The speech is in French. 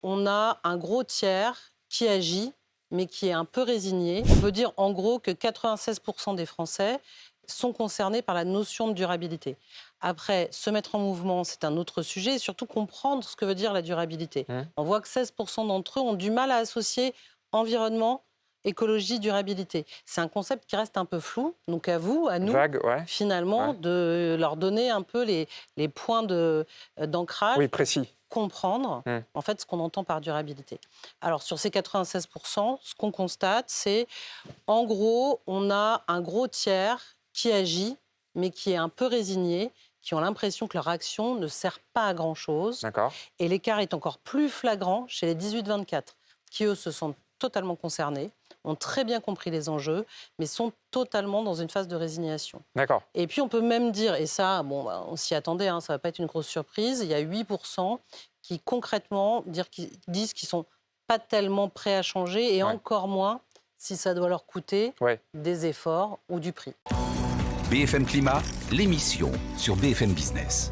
on a un gros tiers qui agit, mais qui est un peu résigné. On peut dire en gros que 96% des Français sont concernés par la notion de durabilité. Après, se mettre en mouvement, c'est un autre sujet, et surtout comprendre ce que veut dire la durabilité. On voit que 16% d'entre eux ont du mal à associer environnement, écologie, durabilité. C'est un concept qui reste un peu flou, donc à vous, à nous, Vague, ouais. finalement, Ouais. de leur donner un peu les points d'ancrage, Oui, précis. comprendre en fait ce qu'on entend par durabilité. Alors sur ces 96%, ce qu'on constate, c'est en gros, on a un gros tiers qui agit, mais qui est un peu résigné, qui ont l'impression que leur action ne sert pas à grand-chose. D'accord. Et l'écart est encore plus flagrant chez les 18-24, qui eux se sentent totalement concernés, ont très bien compris les enjeux, mais sont totalement dans une phase de résignation. D'accord. Et puis on peut même dire, et ça, bon, on s'y attendait, ça ne va pas être une grosse surprise, il y a 8% qui concrètement disent qu'ils ne sont pas tellement prêts à changer, et encore moins si ça doit leur coûter des efforts ou du prix. BFM Climat, l'émission sur BFM Business.